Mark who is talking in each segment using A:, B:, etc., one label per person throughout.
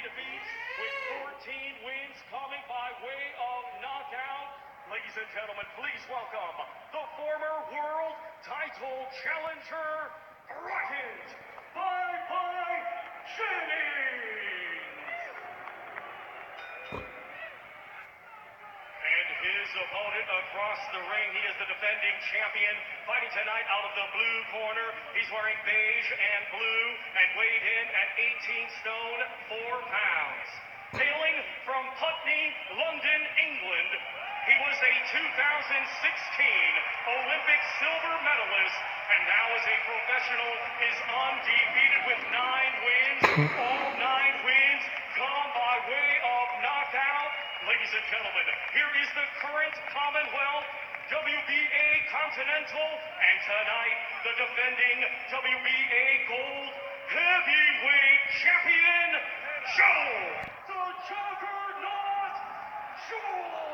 A: defeats with 14 wins coming by way of knockout. Ladies and gentlemen, please welcome the former world title challenger, Bryant Jennings. And his opponent across the ring, he is the defending champion, fighting tonight out of the blue corner. He's wearing beige and blue and weighed in at 18 stone, 4 pounds. Hailing from Putney, London, England, he was a 2016 Olympic silver medalist, and now as a professional is undefeated with 9 wins. All 9 wins come by way of knockout. Ladies and gentlemen, here is the current Commonwealth WBA Continental, and tonight the defending WBA Gold Heavyweight Champion, Joe the Juggernaut Joyce.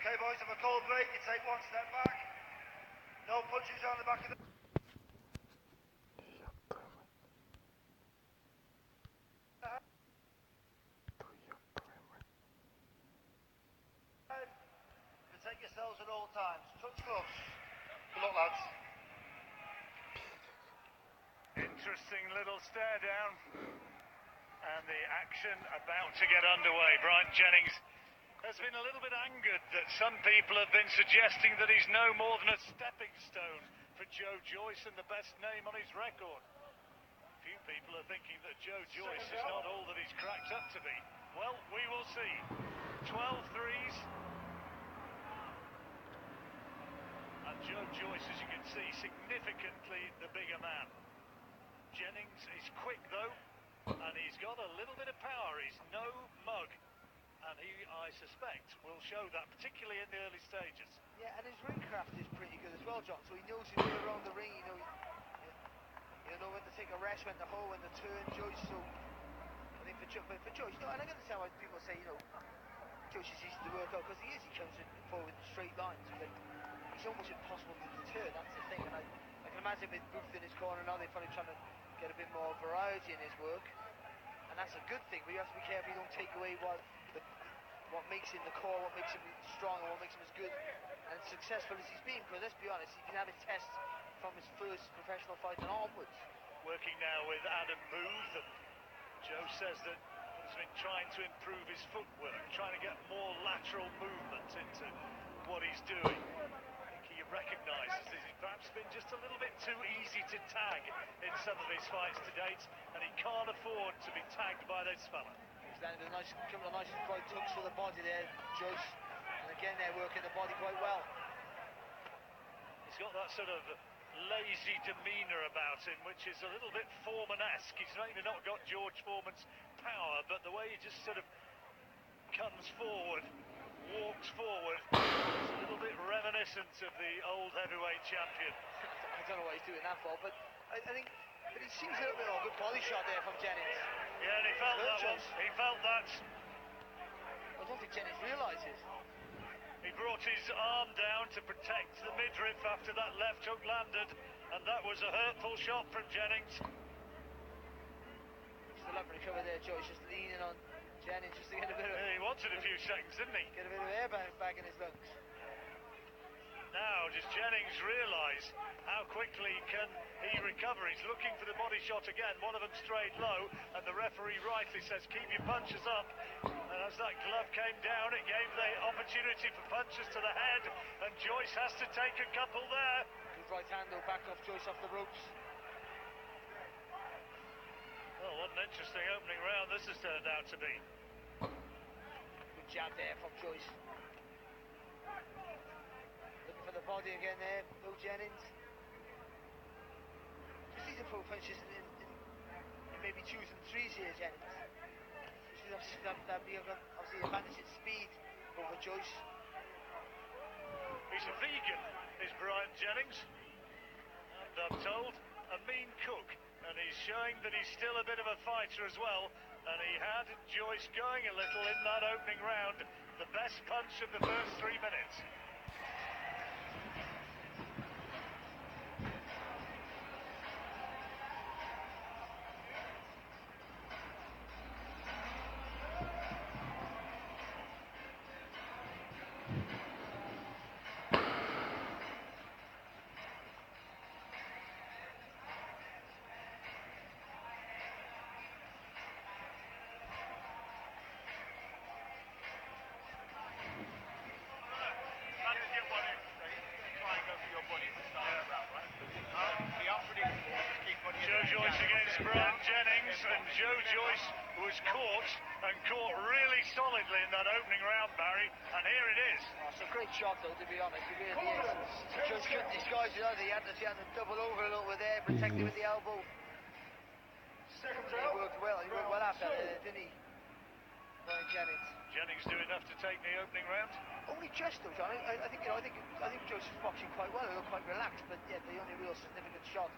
B: Okay, boys, have a cold break. You take 1 step back. No punches on the back of the... Protect yourselves at all times. Touch gloves. Good luck, lads.
C: Interesting little stare down. And the action about to get underway. Bryant Jennings has been a little bit angered that some people have been suggesting that he's no more than a stepping stone for Joe Joyce and the best name on his record. Few people are thinking that Joe Joyce is not all that he's cracked up to be. Well, we will see. 12 threes. And Joe Joyce, as you can see, significantly the bigger man. Jennings is quick though, and he's got a little bit of power. He's no mug. And he, I suspect, will show that, particularly in the early stages.
B: Yeah, and his ring craft is pretty good as well, John. So he knows his way around the ring. You know when to take a rest, when to hold, when to turn. Joyce, so I think for Joyce, and I can understand why people say, Joyce is easy to work out, because he is. He comes in forward in straight lines. He's almost impossible to deter. That's the thing. And I can imagine with Booth in his corner now, they're probably trying to get a bit more variety in his work, and that's a good thing. But you have to be careful you don't take away what makes him the core, what makes him strong, and what makes him as good and as successful as he's been. Because let's be honest, he can have his tests from his first professional fight and onwards.
C: Working now with Adam Booth, and Joe says that he's been trying to improve his footwork, trying to get more lateral movement into what he's doing. I think he recognises that he's perhaps been just a little bit too easy to tag in some of his fights to date, and he can't afford to be tagged by this fella.
B: Landed a couple of nice right hooks for the body there, Joyce, and again they're working the body quite well.
C: He's got that sort of lazy demeanour about him, which is a little bit Foreman-esque. He's maybe not got George Foreman's power, but the way he just sort of comes forward, walks forward, is a little bit reminiscent of the old heavyweight champion.
B: I don't know what he's doing that for, but I think. But he seems a little bit of a good body shot there from Jennings.
C: Yeah, and he felt that one. He felt that.
B: I don't think Jennings realises.
C: He brought his arm down to protect the midriff after that left hook landed, and that was a hurtful shot from Jennings.
B: Still up for the cover there, Joyce, just leaning on Jennings just to get a bit of...
C: Yeah, he wanted a few seconds, didn't he?
B: Get a bit of air back in his lungs.
C: Now, does Jennings realise how quickly can he recover? He's looking for the body shot again, one of them straight low, and the referee rightly says keep your punches up. And as that glove came down, it gave the opportunity for punches to the head, and Joyce has to take a couple there.
B: Good right hand though, back off Joyce off the ropes.
C: Well, what an interesting opening round this has turned out to be.
B: Good jab there from Joyce. Looking for the body again there, Bill Jennings. Just need to pull punches in maybe 2s and 3s here, Jennings. That'd be obviously advantage in speed over Joyce.
C: He's a vegan, is Bryant Jennings. And I'm told, a mean cook. and he's showing that he's still a bit of a fighter as well. And he had Joyce going a little in that opening round. The best punch of the first 3 minutes. Joyce against Bryant Jennings, and Joyce was caught really solidly in that opening round, Barry, and here it is.
B: Oh, it's a great shot though, to be honest, it really is. Joyce couldn't disguise it either, he had to double over a little bit there, protect him with the elbow. He worked well after that, didn't he? Bryant Jennings.
C: Jennings do enough to take the opening round?
B: Only just though, John. I think Joyce was boxing quite well, he looked quite relaxed, but yeah, the only real significant shot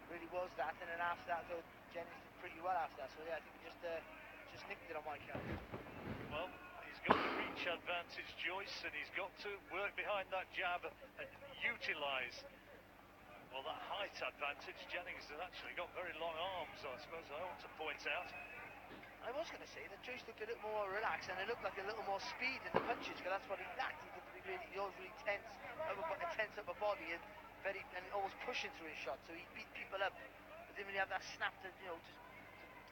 B: really was that, and then after that though, Jennings did pretty well after that, so yeah, I think he just nicked it on my count.
C: Well, he's got the reach advantage, Joyce, and he's got to work behind that jab and utilise, well, that height advantage. Jennings has actually got very long arms, I suppose I ought to point out.
B: I was going to say that Joyce looked a little more relaxed, and it looked like a little more speed in the punches, because that's what he lacked. He looked to be he always really tense, a tense upper body, and almost pushing through his shot, so he beat people up, but didn't really have that snap to,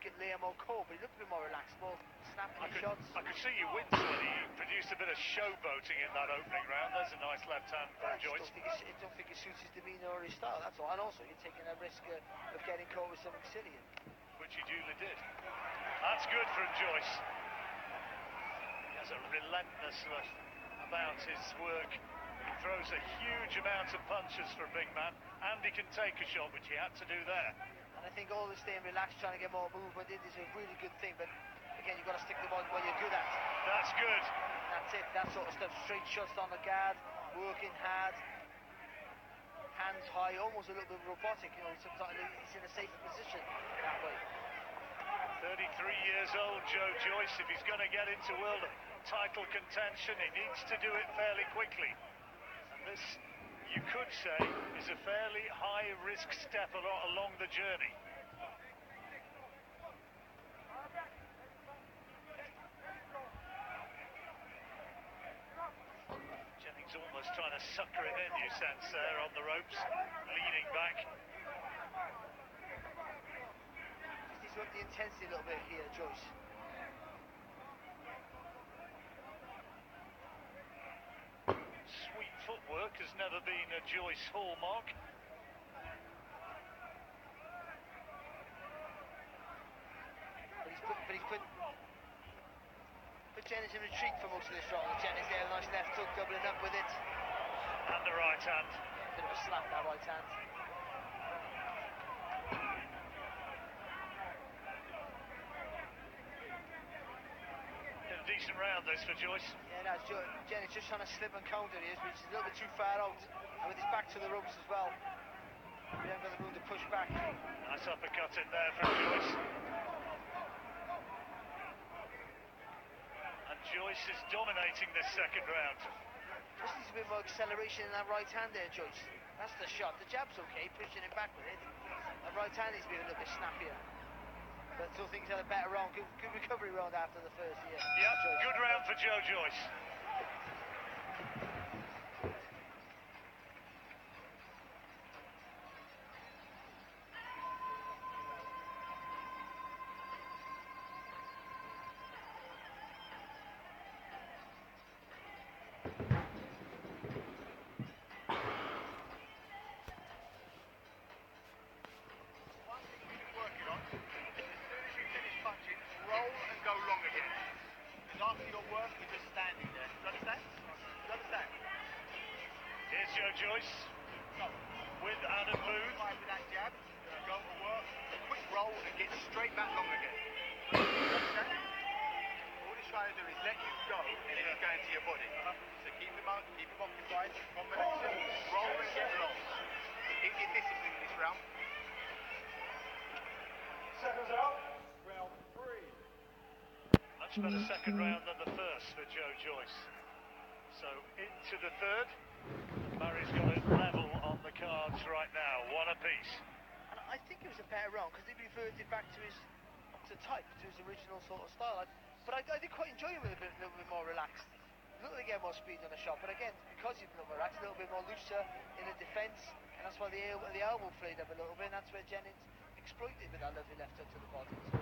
B: just lay him more cold, but he looked a bit more relaxed, more snapping his shots.
C: I could see you wince when he produced a bit of showboating in that opening round. There's a nice left hand from Joyce.
B: I don't think it suits his demeanour or his style, that's all, and also you're taking a risk of getting caught with something silly.
C: Which he duly did. That's good from Joyce. He has a relentlessness about his work. He throws a huge amount of punches for a big man, and he can take a shot, which he had to do there.
B: And I think all this staying relaxed, trying to get more movement in is a really good thing, but again, you've got to stick to what you're good at.
C: That's good.
B: That's it, that sort of stuff. Straight shots on the guard, working hard, hands high, almost a little bit robotic, sometimes he's in a safer position that way.
C: 33 years old, Joyce. If he's going to get into world title contention, he needs to do it fairly quickly. And this, you could say, is a fairly high-risk step along the journey. Jennings almost trying to sucker it in, you sense there on the ropes, leaning back.
B: He's got the intensity a little bit here, Joyce.
C: Sweet footwork has never been a Joyce hallmark.
B: But he's put Jennings in retreat for most of this round. Jennings there, a nice left hook, doubling up with it.
C: And the right hand.
B: Bit of a slap, that right hand.
C: Decent round this for Joyce.
B: Yeah, that's Jennings just trying to slip and counter he is, which is a little bit too far out, and with his back to the ropes as well. We haven't got the room to push back.
C: Nice uppercut in there from Joyce. And Joyce is dominating this second round.
B: Just needs a bit more acceleration in that right hand there, Joyce. That's the shot. The jab's okay, pushing him back with it. That right hand needs to be a little bit snappier. But still think he's had a better round, good recovery round after the first year.
C: Yeah, good round for Joyce. Joyce with Adam Booth.
D: With that jab, go for work, a quick roll and get straight back long again. Understand? All he's trying to do is let you go and then he's going to your body. So keep him occupied, combination, roll and get long. Keep your discipline in this round.
C: better second round than the first for Joyce. So into the third. Barry's got it level on the cards right now, one apiece.
B: And I think it was a better round because he reverted back to his type, to his original sort of style. But I did quite enjoy him with a little bit more relaxed. A little bit more speed on the shot, but again, because he's a little relaxed, a little bit more looser in the defence, and that's why the elbow flayed up a little bit, and that's where Jennings exploited with that lovely left hook to the body. So.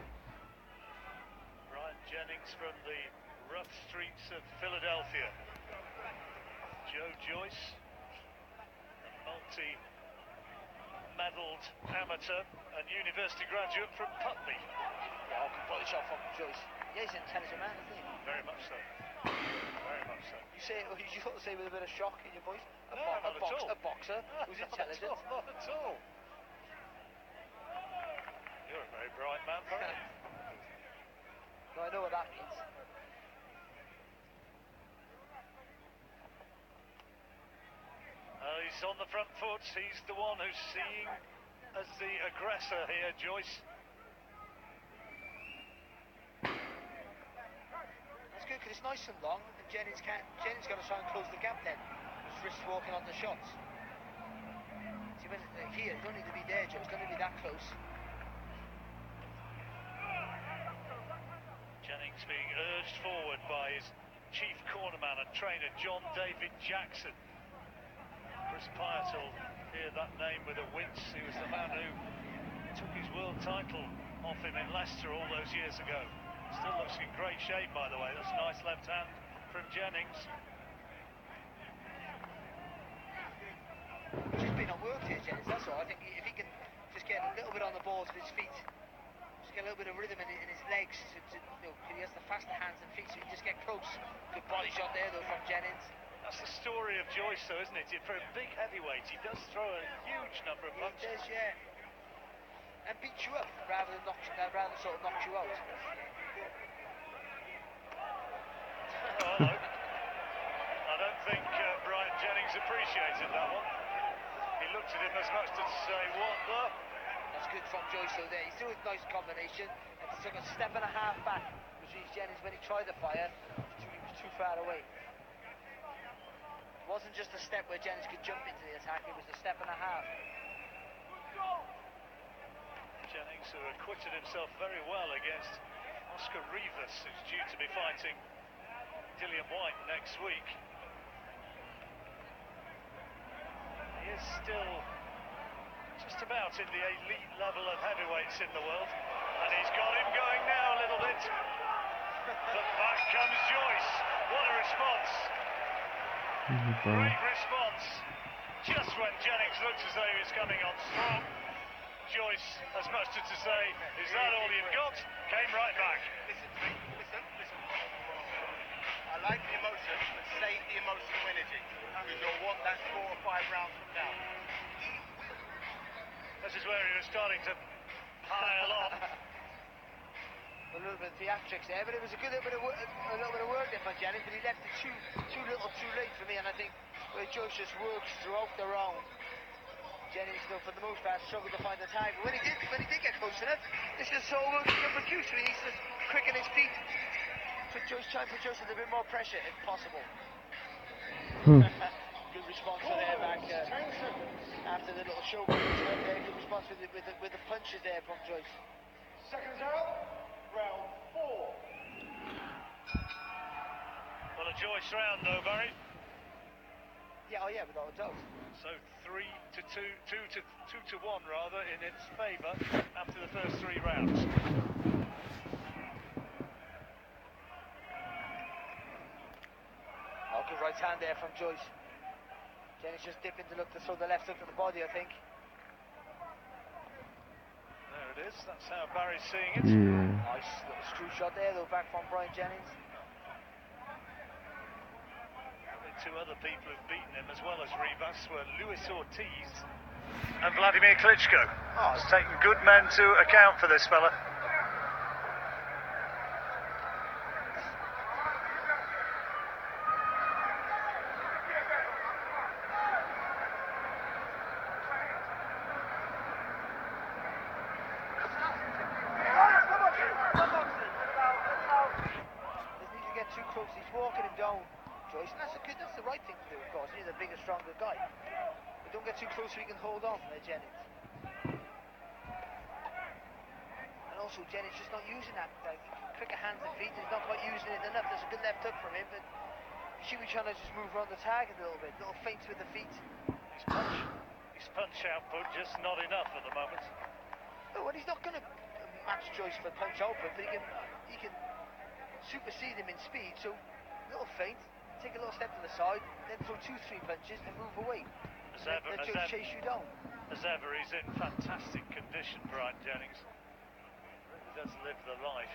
C: Bryant Jennings from the rough streets of Philadelphia. Joyce, a multi-medalled amateur and university graduate from Putney.
B: Yeah, quality shot from Joyce. Yeah, he's an intelligent man, isn't he?
C: Very much so. Very much so.
B: You sort of say with a bit of shock in your voice?
C: Not at all.
B: A boxer who's intelligent.
C: Not at all. You're a very bright man, Barry.
B: No, I know what that means.
C: He's on the front foot. He's the one who's seen as the aggressor here, Joyce.
B: That's good because it's nice and long, and Jennings got to try and close the gap then. His wrist walking on the shots. See, when here, you don't need to be there, Joe. It's going to be that close.
C: Jennings being urged forward by his chief cornerman and trainer, John David Jackson. Chris Pyatt will hear that name with a wince. He was the man who took his world title off him in Leicester all those years ago. Still looks in great shape, by the way. That's a nice left hand from Jennings.
B: He's just been on work here, Jennings, that's all. I think if he can just get a little bit on the balls with his feet, just get a little bit of rhythm in his legs, he has the faster hands and feet, so he can just get close. Good body shot there, though, from Jennings.
C: That's the story of Joyce, though, isn't it? For a big heavyweight, he does throw a huge number of punches.
B: He does, yeah. And beat you up rather than sort of knock you out.
C: Oh, hello. I don't think Bryant Jennings appreciated that one. He looked at him as much to say, what the?
B: That's good from Joyce, though, there. He's doing a nice combination. And he took a step and a half back, which means Jennings, when he tried to fire, he was too far away. It wasn't just a step where Jennings could jump into the attack, it was a step and a half.
C: Jennings, who acquitted himself very well against Oscar Rivas, who's due to be fighting Dillian White next week. He is still just about in the elite level of heavyweights in the world, and he's got him going now a little bit. But back comes Joyce. What a response! Great response. Just when Jennings looked as though he was coming on strong, Joyce, as much as to say, is that all you've got? Came right back.
D: Listen to me, listen. I like the emotion, but save the emotional energy. Because you'll want that 4 or 5 rounds from now.
C: This is where he was starting to pile on.
B: A little bit of theatrics there, but it was a little bit of work there for Jennings, but he left it too little too late for me, and I think where Joyce just works throughout the round. Jennings, though, for the most part, struggled to find the time. But when he did get close enough, this is so work he can produce. He needs to quicken his feet. Try and put Joyce under a bit more pressure, if possible. Good response on there back after the little show. Good response with the punches there from Joyce.
A: Seconds out. Round 4.
C: Well, a Joyce round though, Barry.
B: Yeah, without a doubt.
C: So 3-2, 2-1 rather, in its favour after the first 3 rounds.
B: Oh, good right hand there from Joyce. Jennings just dipping to look to throw the left hook to the body, I think.
C: There it is, that's how Barry's seeing it.
E: Yeah.
B: Nice little screw shot there, though, back from Bryant Jennings.
C: The 2 other people who've beaten him, as well as Rivas, were Luis Ortiz and Vladimir Klitschko. Oh, it's taken good men to account for this fella.
B: Joyce, and that's the right thing to do, of course. You're the bigger, stronger guy. But don't get too close so you can hold on there, Jennings. And also, Jennings just not using that quicker hands and feet. He's not quite using it enough. There's a good left hook from him, but he should be trying to just move around the target a little bit. Little feints with the feet.
C: His punch output just not enough at the moment.
B: Oh, well, he's not going to match Joyce for punch output, but he can supersede him in speed. So, little feint, take a little step to the side, then throw 2-3 punches and move away. Let Joyce chase you down.
C: As ever, he's in fantastic condition, Bryant Jennings. Really does live the life.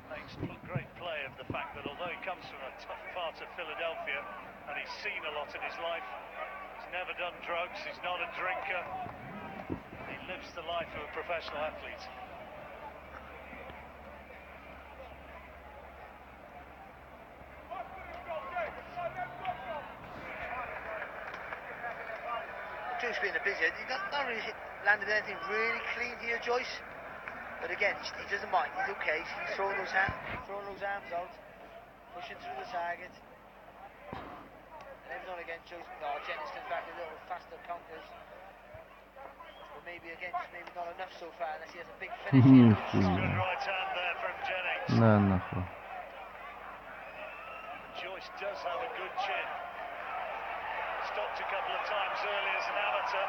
C: Makes great play of the fact that although he comes from a tough part of Philadelphia and he's seen a lot in his life, he's never done drugs, he's not a drinker. He lives the life of a professional athlete.
B: Joyce being a busy, he's not really landed anything really clean here, Joyce. But again, he doesn't mind. He's okay. He's throwing those arms out, pushing through the target. And every now and again, Jennings comes back with little faster counters. But maybe again, just maybe not enough so far, unless he has a big finish here.
C: Good right hand there from Jennings.
E: No.
C: Joyce does have a good chin. Stopped a couple of times early as an amateur.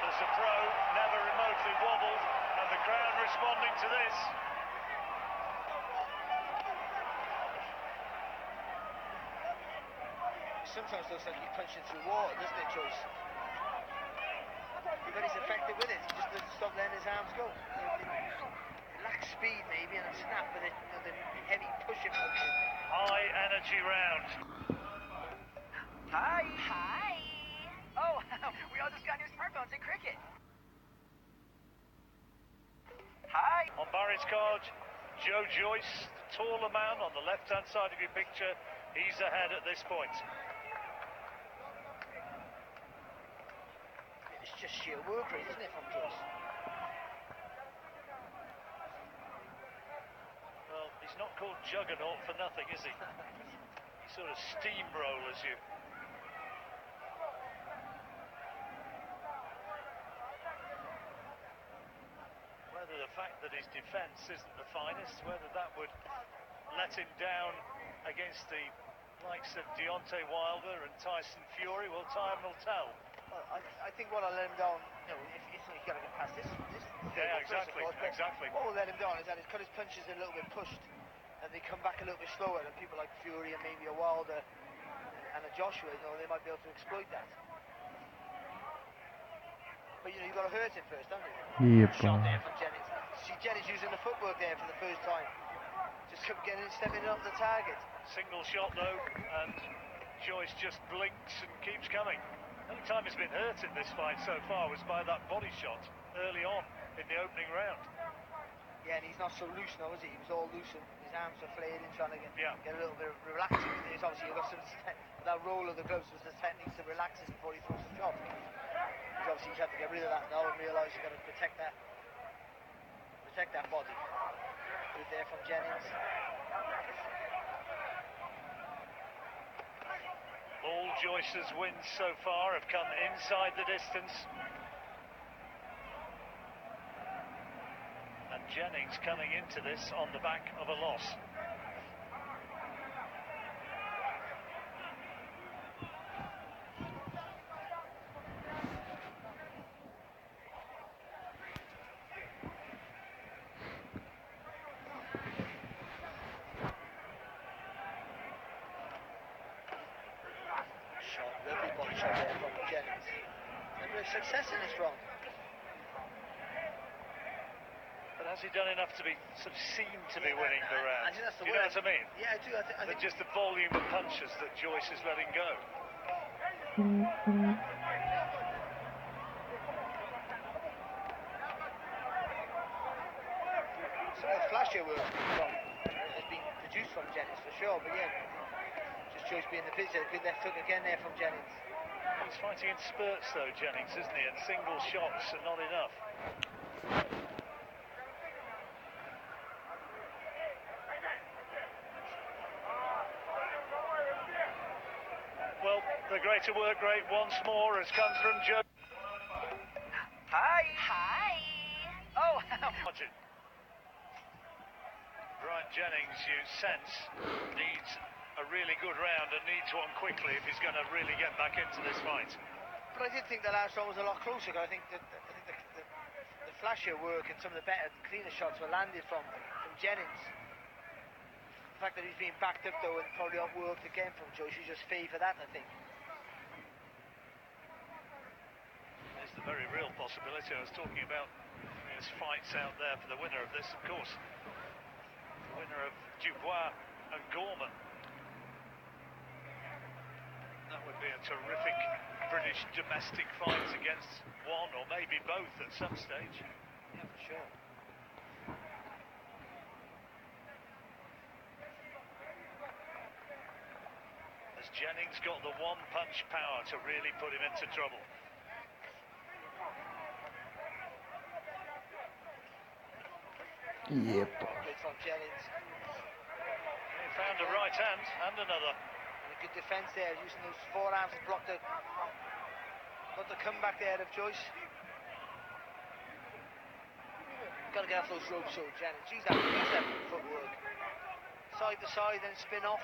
C: As a pro, never remotely wobbled, and the crowd responding to this.
B: Sometimes looks like he's punching through water, doesn't it, Joyce? But he's effective with it. He just doesn't stop letting his arms go. It lacks speed maybe and a snap, but the heavy pushing punches.
C: High energy round.
F: Hi. Oh, we all just got new smartphones in cricket. Hi.
C: On Barry's card, Joe Joyce, the taller man on the left-hand side of your picture. He's ahead at this point.
B: It's just sheer work rate, isn't it, from Joyce?
C: Well, he's not called Juggernaut for nothing, is he? He sort of steamrollers you. Whether the fact that his defence isn't the finest, whether that would let him down against the likes of Deontay Wilder and Tyson Fury, well, time will tell.
B: Well, I think what will let him down, if he's got to get past this
C: Yeah, exactly.
B: What will let him down is that he's cut his punches a little bit pushed, and they come back a little bit slower, and people like Fury and maybe a Wilder and a Joshua, they might be able to exploit that. But you've got to hurt him first, haven't you?
E: Yep.
B: Shot there from Jennings. See Jennings using the footwork there for the first time. Just stepping up the target.
C: Single shot though, and Joyce just blinks and keeps coming. The only time he's been hurt in this fight so far was by that body shot early on in the opening round.
B: Yeah, and he's not so loose now, is he? He was all loose and his arms were flared in trying to get a little bit relaxing with it. Obviously, you've got that roll of the gloves was the technique to relax it before he throws the shot. Because obviously he's had to get rid of that now and realise you've got to protect that body. Good there from Jennings.
C: All Joyce's wins so far have come inside the distance. And Jennings coming into this on the back of a loss.
B: Lovely body shot there from Jennings. And real success in this round.
C: But has he done enough to be sort of seem to be winning the round?
B: I think that's the
C: you
B: word.
C: know what I mean?
B: Yeah, I do. I think
C: Just the volume of punches that Joyce is letting go.
B: some of the flashier work has been produced from Jennings for sure, but yeah, just Joyce being the visitor. Good left hook again there from Jennings.
C: He's fighting in spurts though, Jennings, isn't he? And single shots are not enough. the greater work rate once more has come from Joe.
F: Hi. Hi. Oh,
C: Bryant Jennings, you sense, needs a really good round and needs one quickly if he's going to really get back into this fight.
B: But I did think the last round was a lot closer. I think the flashier work and some of the better, cleaner shots were landed from Jennings. The fact that he's been backed up though and probably outworked again from Joyce, you just favour that, I think.
C: There's the very real possibility. I was talking about there's fights out there for the winner of this, of course. The winner of Dubois and Gorman. That would be a terrific British domestic fight against one or maybe both at some stage.
B: Yeah, for sure.
C: Has Jennings got the one-punch power to really put him into trouble?
E: Yep.
B: Good from Jennings.
C: He found a right hand and another.
B: And a good defence there, using those forearms to block the comeback there of Joyce. Got to get off those ropes, so Jennings. Use that footwork. Side to side, then spin off.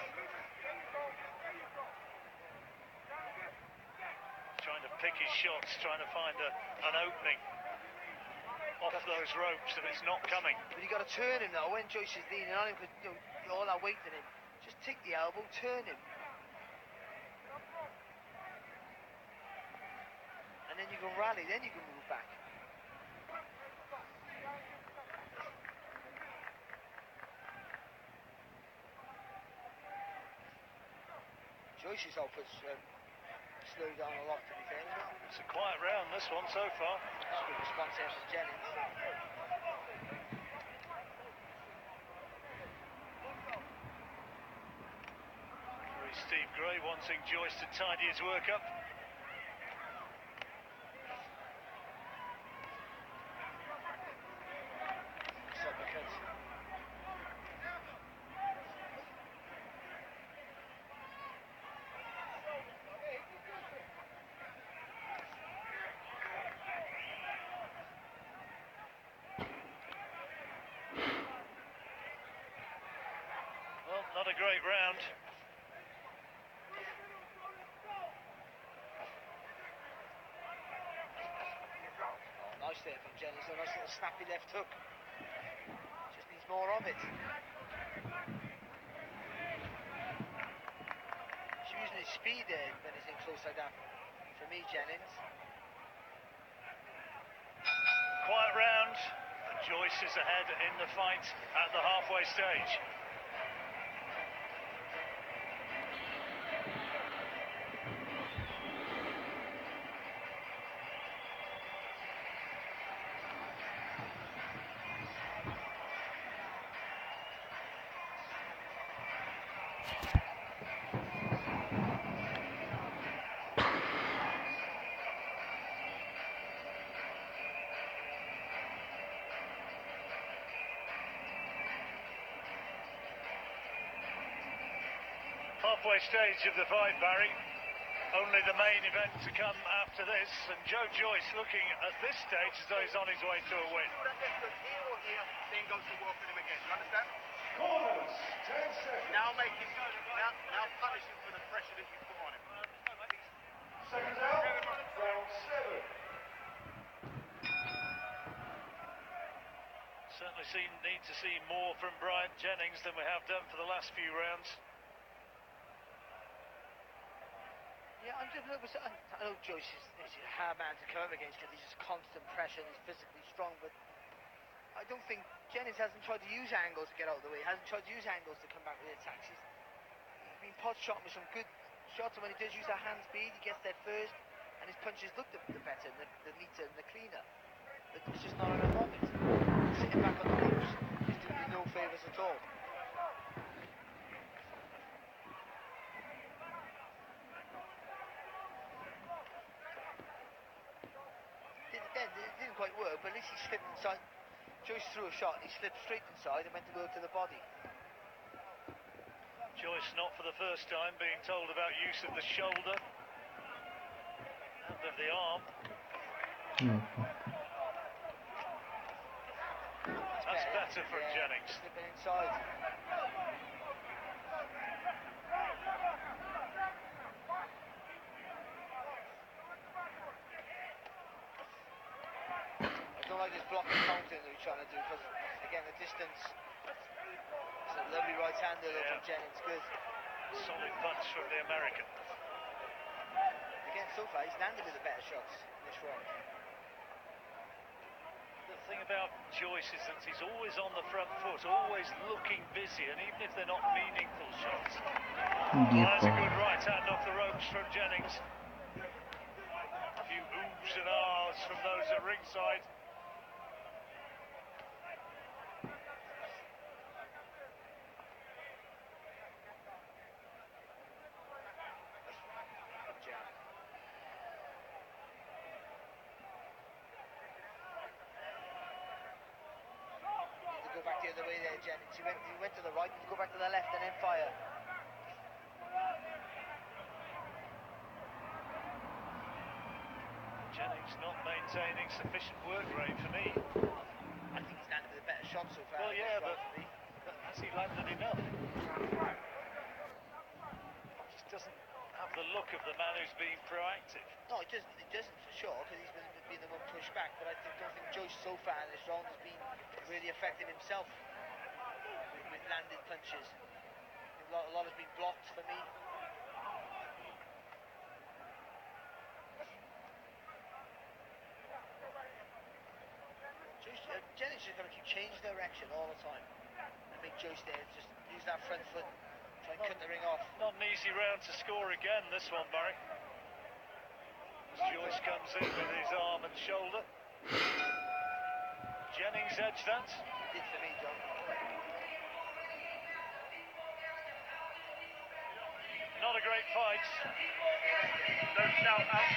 C: Trying to pick his shots, trying to find an opening off those ropes, and it's not coming.
B: But you got to turn him now when Joyce is leaning on him, because all that weight in him. Just take the elbow, turn him, and then you can rally. Then you can move back. Joyce's output's slowed down a lot, to be fair.
C: It's a quiet round, this one so far.
B: That's a good response there from Jennings.
C: Steve Gray wanting Joyce to tidy his work up. Well, not a great round.
B: Nice there from Jennings, a nice little snappy left hook. Just needs more of it. She's using his speed there when he's in close like that. For me, Jennings.
C: Quiet round, and Joyce is ahead in the fight at the halfway stage. Halfway stage of the fight, Barry. Only the main event to come after this, and Joyce looking at this stage as though he's on his way to a win.
D: Then goes to work with him again. You understand?
A: Corners, 10 seconds.
D: Now make him now punish him for the pressure that you put on him.
A: Seconds out, round 7.
C: Certainly need to see more from Bryant Jennings than we have done for the last few rounds.
B: Yeah, I know Joyce is a hard man to come up against because he's just constant pressure and he's physically strong, but I don't think Jennings hasn't tried to use angles to get out of the way, hasn't tried to use angles to come back with attacks. He's been pot shot with some good shots, and when he does use that hand speed, he gets there first, and his punches look the better, the neater and the cleaner. But there's just not enough of it. Sitting back on the ropes is doing you no favours at all. It didn't quite work, but at least he slipped inside. Joyce threw a shot, and he slipped straight inside and went to work to the body.
C: Joyce not for the first time being told about use of the shoulder. of the arm. That's better from Jennings.
B: Slipping inside. I don't like this blocking counting that we're trying to do because, again, the distance. It's a lovely right hander from Jennings. Good.
C: Solid punch from the American.
B: Again, so far he's landed with the better shots in this round.
C: The thing about Joyce is that he's always on the front foot, always looking busy, and even if they're not meaningful shots. There's a good right hand off the ropes from Jennings. A few oohs and ahs from those at ringside.
B: Go back the other way there, Jennings. He went to the right, go back to the left and then fire.
C: Jennings not maintaining sufficient work rate for me.
B: I think he's landed with a better shot so far.
C: Well, yeah, but has he landed enough? He just doesn't have the look of the man who's being proactive.
B: No, he doesn't for sure, because he's been the one pushed back, but I don't think Joyce so far in this round has been really effective himself with landed punches. A lot has been blocked for me. Jennings is going to keep changing direction all the time and make Joyce there just use that front foot, try and cut the ring off.
C: Not an easy round to score again, this one, Murray. As Joyce comes in with his arm and shoulder. Jennings edged that.
B: He did for me, John.
C: Not a great fight.
D: Don't shout out.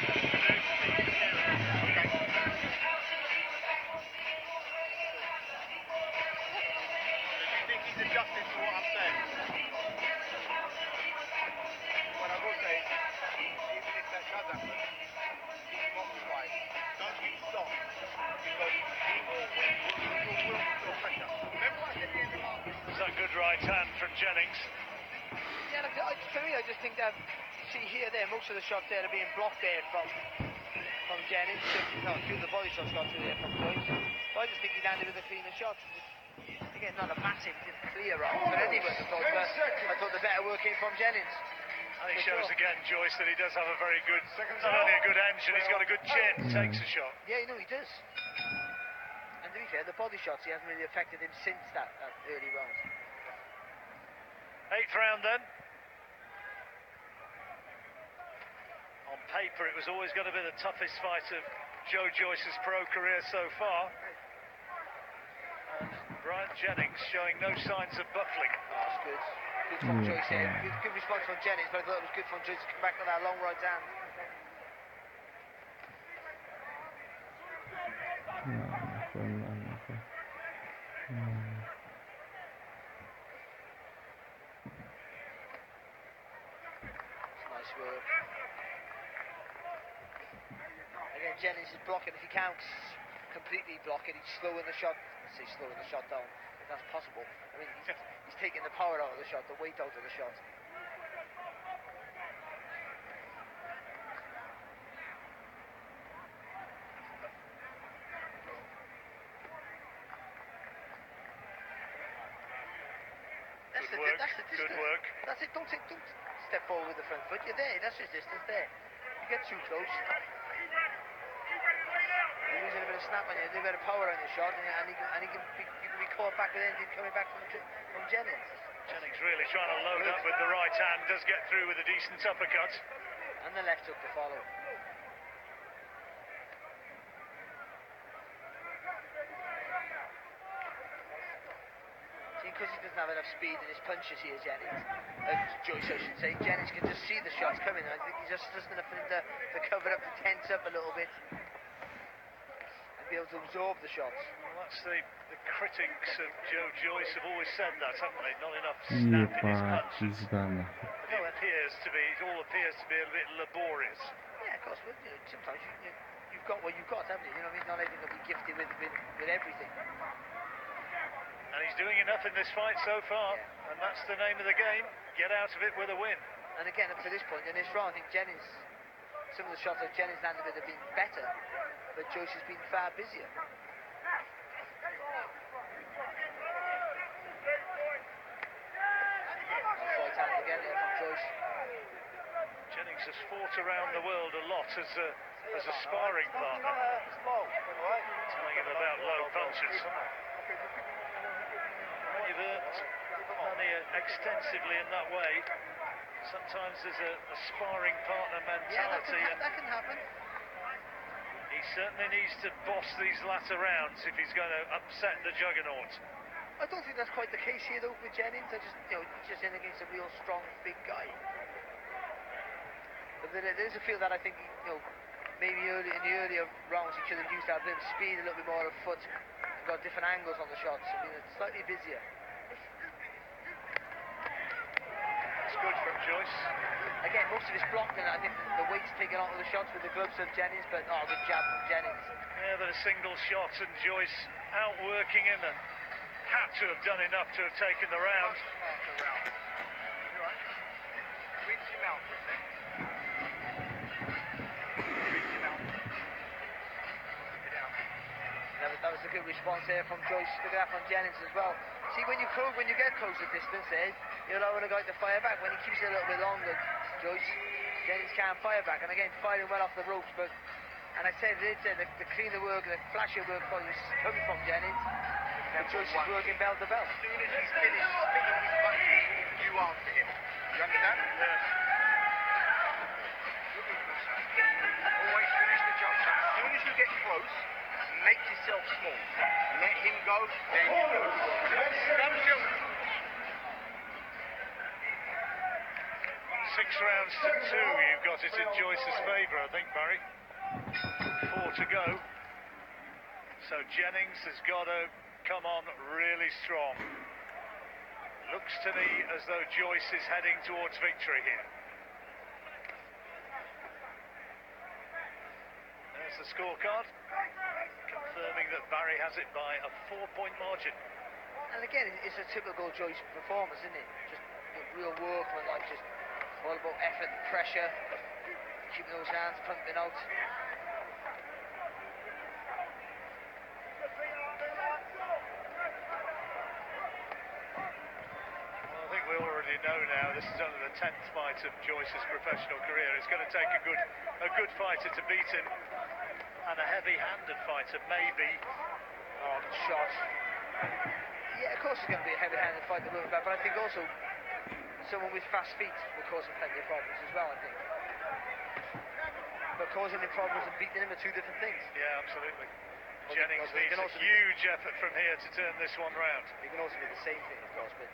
D: Adjusting to what I'm saying. What I will say is, even if that does happen, keep him occupied. Don't get stopped, because he will feel pressure. Remember what I said at the end of the half?
C: That's a good right hand from Jennings.
B: Yeah, look, for me, I just think that, see here, there, most of the shots there are being blocked there from Jennings. No, a few of the body shots got through there from Joyce. But I just think he landed with a cleaner shot. Again, not a massive clear round for anyone, I thought the better work came from Jennings.
C: And he shows again, Joyce, that he does have a very good, not only a good engine, he's got a good chin, takes a shot.
B: Yeah, you know, he does. And to be fair, the body shots, he hasn't really affected him since that early round.
C: 8th round then. On paper, it was always going to be the toughest fight of Joe Joyce's pro career so far. And Bryant Jennings showing no signs of buckling.
B: Oh, that's good. Good from Joyce there. Good response from Jennings, but I thought it was good from Joyce to come back to that long right hand. Nice work. Again, Jennings is blocking. If he can't completely block it, he's slowing the shot. Let's say slowing the shot down, if that's possible. I mean, he's taking the power out of the shot, the weight out of the shot. That's the distance.
C: Good work.
B: That's it. Don't step forward with the front foot. You're there. That's your distance there. You get too close. You're losing a bit of snap on you. A bit of power on your shot, and you can be caught back with anything coming back from Jennings.
C: Jennings really trying to load up with the right hand. Does get through with a decent uppercut.
B: And the left hook to follow. Because he doesn't have enough speed in his punches here, Jennings, Joyce I should say, Jennings can just see the shots coming. I think he just doesn't have enough to cover up, to tense up a little bit and be able to absorb the shots.
C: Well, that's the critics of Joe Joyce have always said that, haven't they? Not enough snap in his punches. It all appears to be a bit laborious.
B: Yeah, course, but sometimes you've got what you've got, haven't you? You know what I mean? Not everything will be gifted with everything.
C: And he's doing enough in this fight so far, and that's the name of the game. Get out of it with a win.
B: And again, up to this point in this round, I think Jennings, some of the shots that Jennings landed with have been better, but Joyce has been far busier. Fight hand again there from Joyce.
C: Jennings has fought around the world a lot as a sparring partner, telling him about low punches. When you've earned money extensively in that way, sometimes there's a sparring partner mentality.
B: Yeah, that can happen.
C: He certainly needs to boss these latter rounds if he's going to upset the juggernaut.
B: I don't think that's quite the case here though with Jennings. I just in against a real strong, big guy. But there's a feel that I think, maybe in the earlier rounds he could have used that bit of speed, a little bit more of foot, got different angles on the shots. I mean, it's slightly busier.
C: It's good from Joyce.
B: Again, most of it's blocked, and I think the weight's taken onto the shots with the gloves of Jennings, but good jab from Jennings.
C: Yeah, but a single shot, and Joyce outworking him, and had to have done enough to have taken the round.
D: Rinse him out for a second. Rinse him out. Get out.
B: That was a good response there from Joyce. Look at that from Jennings as well. See, when you get close to distance there, you're allowing a guy to fire back. When he keeps it a little bit longer, Joyce, Jennings can't fire back. And again, firing well off the ropes. And I said the cleaner work, the flashier work is coming from Jennings. And Joyce is working bell to bell.
D: As soon as he's finished spitting his punches, you answer him. You understand?
C: Yes.
D: Always finish the jump shot. As soon as you get close, make yourself small. Let him go, then you go. Come, Jill.
C: 6 rounds to 2, you've got it in Joyce's favour, I think, Barry. 4 to go. So Jennings has got to come on really strong. Looks to me as though Joyce is heading towards victory here. There's the scorecard, confirming that Barry has it by a 4-point margin.
B: And again, it's a typical Joyce performance, isn't it? Just real workmanlike, just all about effort and pressure, keeping those hands pumping out.
C: Well, I think we already know now this is only the 10th fight of Joyce's professional career. It's going to take a good fighter to beat him, and a heavy-handed fighter maybe.
B: Oh, the shot. Yeah, of course it's going to be a heavy-handed fight to move back, but I think also someone with fast feet will cause him plenty of problems as well, I think. But causing him problems and beating him are two different things.
C: Yeah, absolutely.
B: Well,
C: Jennings needs a huge effort from here to turn this one round.
B: He can also do the same thing, of course, but...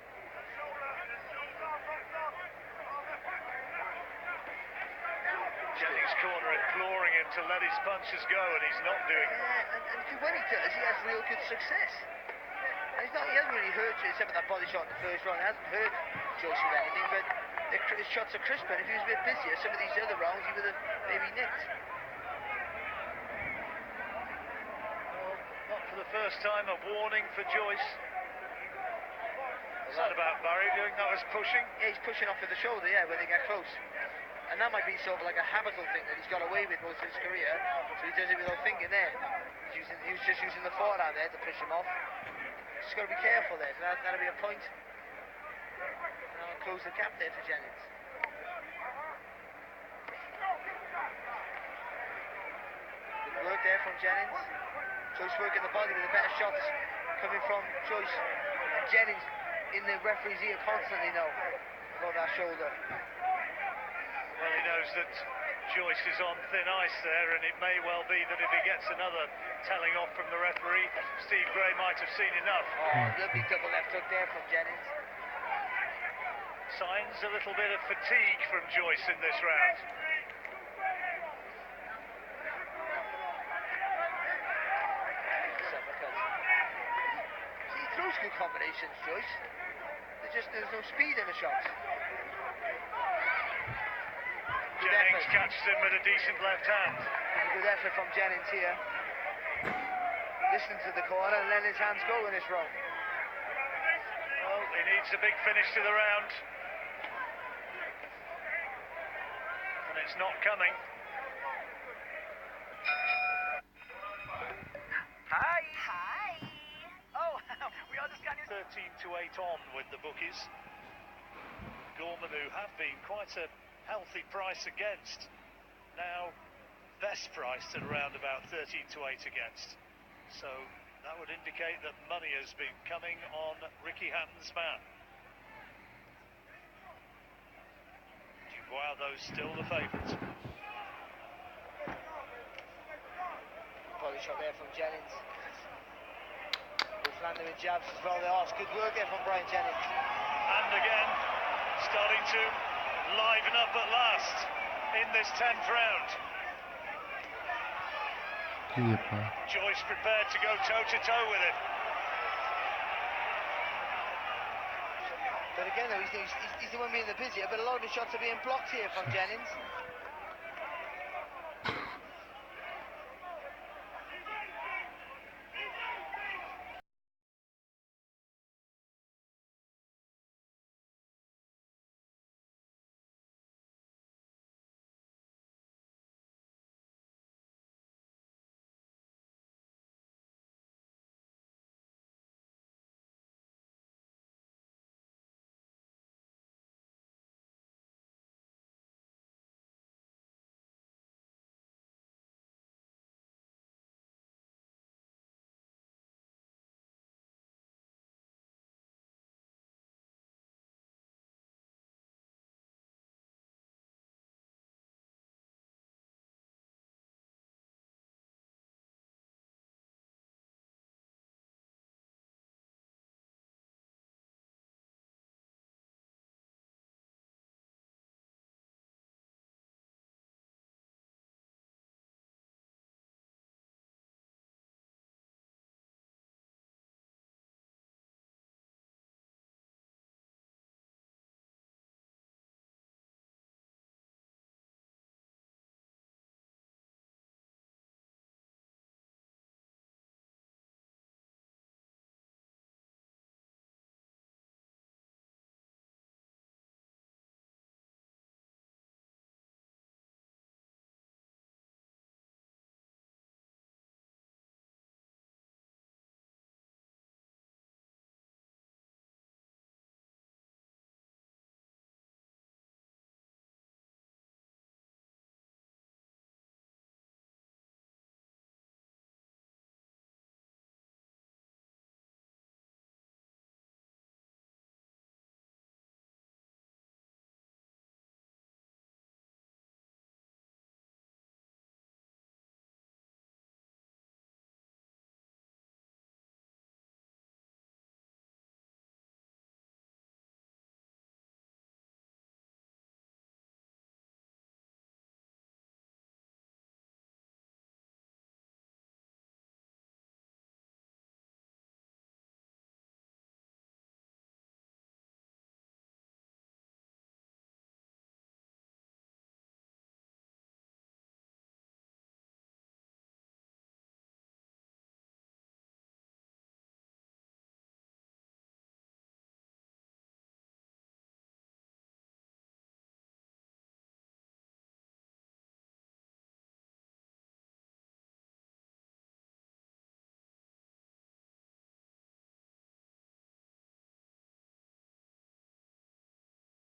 C: Jennings' corner imploring him to let his punches go, and he's not doing it.
B: Yeah, and when he does, he has real good success. And he hasn't really hurt you, except for that body shot in the first round. He hasn't hurt Joyce with anything, but his shots are crisper. If he was a bit busier, some of these other rounds he would have maybe nicked.
C: Well, not for the first time, a warning for Joyce. What's that about, Barry? Do you think that was pushing?
B: Yeah, he's pushing off with the shoulder, yeah, when they get close. And that might be sort of like a habitual thing that he's got away with most of his career, so he does it without thinking there. He was just using the forehand there to push him off. Just got to be careful there, so that'll be a point. And I'll close the gap there for Jennings. Good work there from Jennings. Joyce working the body with the better shots coming from Joyce. And Jennings in the referee's ear constantly now about that shoulder.
C: Well, he knows that Joyce is on thin ice there, and it may well be that if he gets another telling off from the referee, Steve Gray might have seen enough.
B: Oh, lovely double left hook there from Jennings.
C: Signs a little bit of fatigue from Joyce in this round.
B: See, he throws good combinations, Joyce. There's no speed in the shots.
C: Jennings catches him with a decent left hand.
B: A good effort from Jennings here. Listening to the corner and letting his hands go when it's wrong.
C: Well, he needs a big finish to the round. And it's not coming.
F: Hi. Oh, we all just got news.
C: 13-8 on with the bookies. Gorman, who have been quite a healthy price against, now best priced at around about 13-8 against. So that would indicate that money has been coming on Ricky Hatton's man. Dubois, though, still the favourite.
B: Body shot there from Jennings. Both landing with jabs as well. Good work there from Bryant Jennings.
C: And again, starting to liven up at last in this 10th round. Joyce prepared to go toe-to-toe with him.
B: But again, though, he's the one being the busy, but a lot of the shots are being blocked here from Jennings.